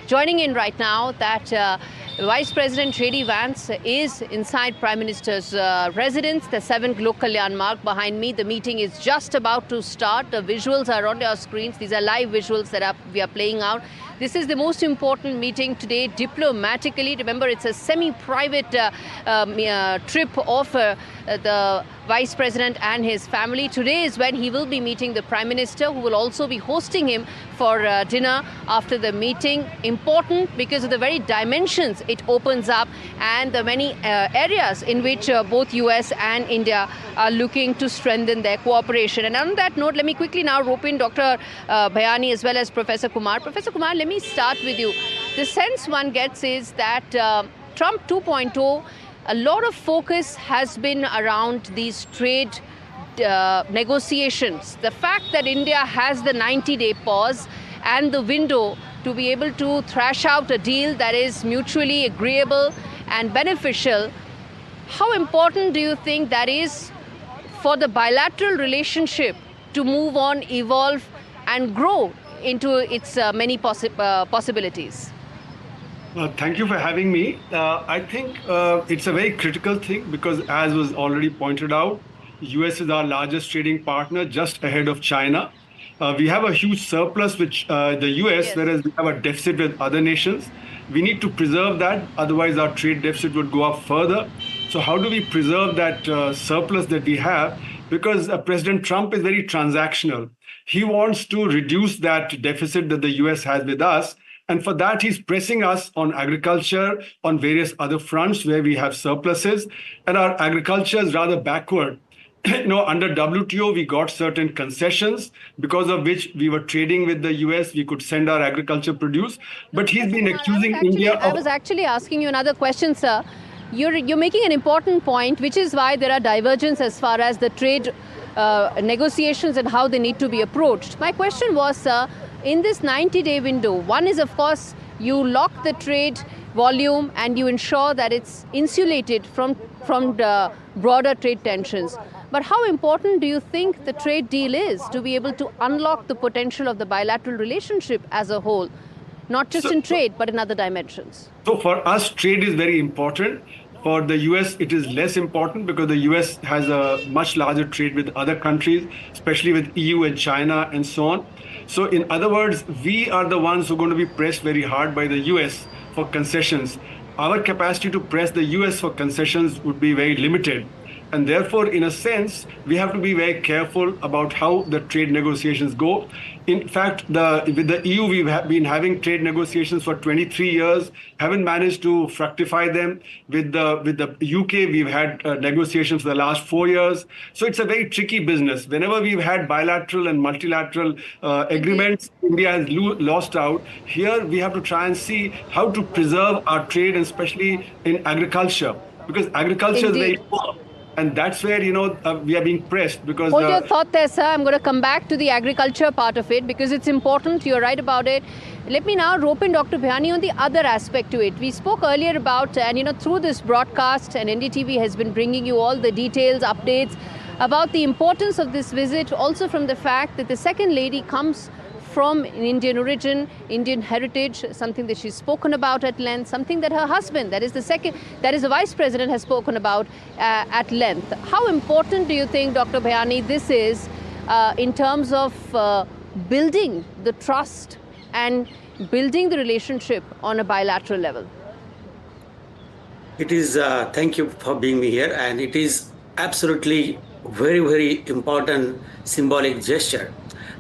joining in right now that Vice President JD Vance is inside Prime Minister's residence, the 7th Lok Kalyan Marg behind me. The meeting is just about to start. The visuals are on your screens. These are live visuals that we are playing out. This is the most important meeting today diplomatically. Remember, it's a semi-private trip of the Vice President and his family. Today is when he will be meeting the Prime Minister, who will also be hosting him for dinner after the meeting. Important because of the very dimensions it opens up and the many areas in which both US and India are looking to strengthen their cooperation. And on that note, let me quickly now rope in Dr. Bhayani as well as Professor Kumar. Professor Kumar, let me start with you. The sense one gets is that Trump 2.0, a lot of focus has been around these trade negotiations. The fact that India has the 90-day pause and the window to be able to thrash out a deal that is mutually agreeable and beneficial, how important do you think that is for the bilateral relationship to move on, evolve and grow into its many possibilities? Thank you for having me. I think it's a very critical thing because, as was already pointed out, US is our largest trading partner, just ahead of China. We have a huge surplus with the US, yes, whereas we have a deficit with other nations. We need to preserve that, otherwise our trade deficit would go up further. So how do we preserve that surplus that we have? Because President Trump is very transactional. He wants to reduce that deficit that the US has with us. And for that, he's pressing us on agriculture, on various other fronts where we have surpluses. And our agriculture is rather backward. Under WTO, we got certain concessions because of which we were trading with the US. We could send our agriculture produce. But he's been accusing India of... I was actually asking you another question, sir. You're making an important point, which is why there are divergences as far as the trade negotiations and how they need to be approached. My question was, sir, in this 90-day window, one is, of course, you lock the trade volume and you ensure that it's insulated from the broader trade tensions. But how important do you think the trade deal is to be able to unlock the potential of the bilateral relationship as a whole, not just in trade, but in other dimensions? So for us, trade is very important. For the US, it is less important because the US has a much larger trade with other countries, especially with EU and China and so on. So in other words, we are the ones who are going to be pressed very hard by the US for concessions. Our capacity to press the US for concessions would be very limited. And therefore, in a sense, we have to be very careful about how the trade negotiations go. In fact, with the EU, we've been having trade negotiations for 23 years, haven't managed to fructify them. With the UK, we've had negotiations for the last 4 years. So it's a very tricky business. Whenever we've had bilateral and multilateral agreements, India has lost out. Here, we have to try and see how to preserve our trade, especially in agriculture, because agriculture is very poor. And that's where, we are being pressed because... Hold your thought there, sir. I'm going to come back to the agriculture part of it because it's important. You're right about it. Let me now rope in Dr. Bhayani on the other aspect to it. We spoke earlier about, and through this broadcast, and NDTV has been bringing you all the details, updates about the importance of this visit, also from the fact that the second lady comes from an Indian origin, Indian heritage, something that she's spoken about at length, something that her husband, that is the Vice President, has spoken about at length. How important do you think, Dr. Bhayani, this is in terms of building the trust and building the relationship on a bilateral level? It is, thank you for being here, and it is absolutely very, very important symbolic gesture.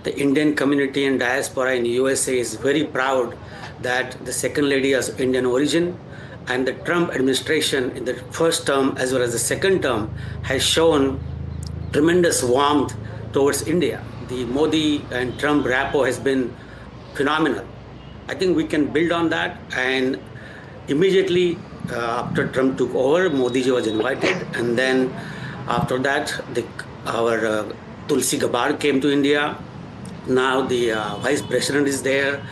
The Indian community and diaspora in USA is very proud that the second lady is of Indian origin, and the Trump administration in the first term as well as the second term has shown tremendous warmth towards India. The Modi and Trump rapport has been phenomenal. I think we can build on that, and immediately after Trump took over, Modi ji was invited, and then after that our Tulsi Gabbard came to India. Now the Vice President is there,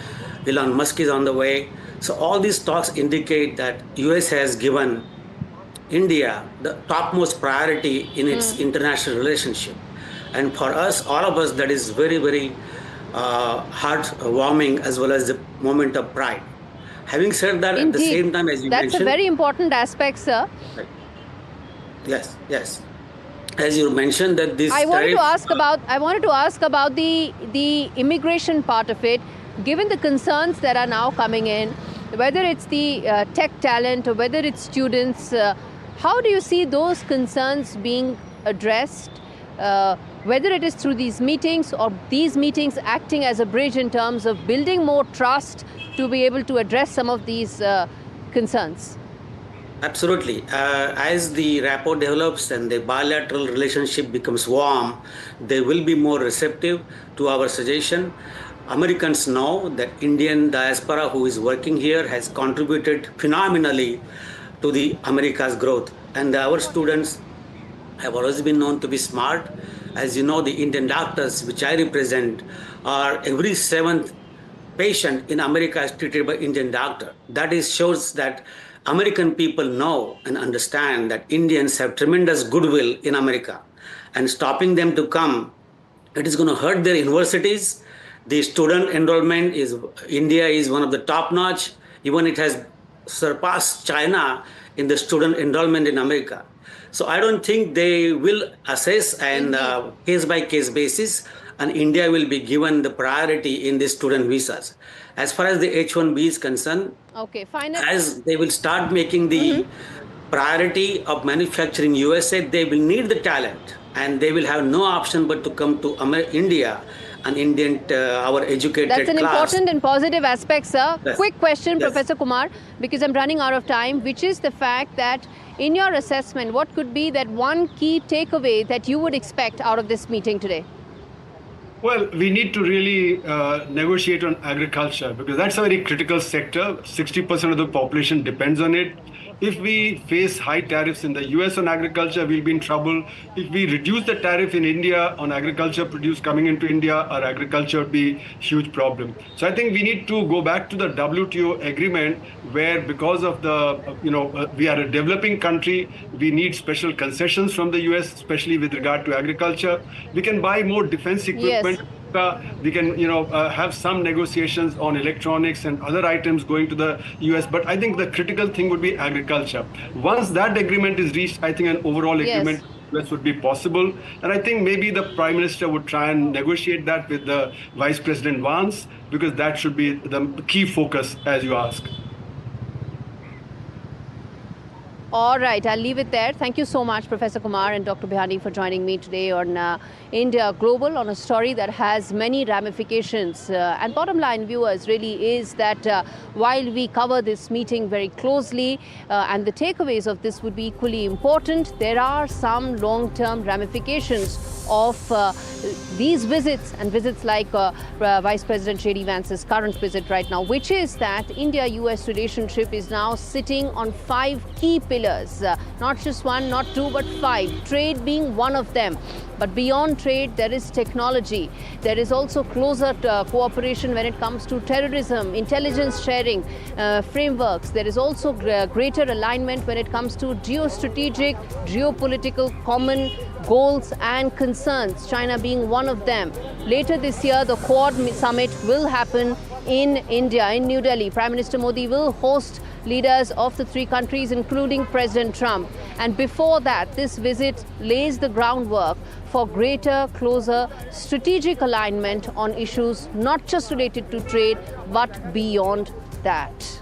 Elon Musk is on the way. So all these talks indicate that US has given India the topmost priority in its international relationship. And for us, all of us, that is very, very heartwarming as well as the moment of pride. Having said that, Indeed. at the same time, as you That's mentioned... a very important aspect, sir. Yes, yes. As you mentioned that this I wanted to ask about the immigration part of it, given the concerns that are now coming in, whether it's the tech talent or whether it's students, how do you see those concerns being addressed, whether it is through these meetings or these meetings acting as a bridge in terms of building more trust to be able to address some of these concerns? Absolutely. As the rapport develops and the bilateral relationship becomes warm, they will be more receptive to our suggestion. Americans know that Indian diaspora who is working here has contributed phenomenally to the America's growth. And our students have always been known to be smart. As you know, the Indian doctors, which I represent, are every seventh patient in America is treated by Indian doctor. That shows that American people know and understand that Indians have tremendous goodwill in America, and stopping them to come, it is going to hurt their universities. The student enrollment India is one of the top notch. Even it has surpassed China in the student enrollment in America. So I don't think they will assess and case by case basis, and India will be given the priority in the student visas. As far as the H-1B is concerned, okay, fine. As they will start making the priority of manufacturing USA, they will need the talent, and they will have no option but to come to India, an Indian, our educated class. That's an important and positive aspect, sir. Yes. Quick question, Yes. Professor Kumar, because I'm running out of time, which is the fact that in your assessment, what could be that one key takeaway that you would expect out of this meeting today? Well, we need to really negotiate on agriculture, because that's a very critical sector. 60% of the population depends on it. If we face high tariffs in the US on agriculture, we'll be in trouble. If we reduce the tariff in India on agriculture produced coming into India, our agriculture would be a huge problem. So I think we need to go back to the WTO agreement, where because of the, we are a developing country, we need special concessions from the US, especially with regard to agriculture. We can buy more defense equipment. Yes. We can, have some negotiations on electronics and other items going to the US. But I think the critical thing would be agriculture. Once that agreement is reached, I think an overall agreement would be possible. And I think maybe the Prime Minister would try and negotiate that with the Vice President Vance, because that should be the key focus, as you ask. All right, I'll leave it there. Thank you so much, Professor Kumar and Dr. Bhayani, for joining me today on India Global, on a story that has many ramifications. And bottom line, viewers, really is that while we cover this meeting very closely and the takeaways of this would be equally important, there are some long-term ramifications of these visits, and visits like Vice President JD Vance's current visit right now, which is that India-US relationship is now sitting on 5 key pillars, not just 1, not 2, but 5, trade being one of them. But beyond trade, there is technology. There is also closer cooperation when it comes to terrorism, intelligence sharing frameworks. There is also greater alignment when it comes to geostrategic, geopolitical common goals and concerns, China being one of them. Later this year, the Quad Summit will happen in India, in New Delhi. Prime Minister Modi will host leaders of the 3 countries, including President Trump. And before that, this visit lays the groundwork for greater, closer strategic alignment on issues not just related to trade, but beyond that.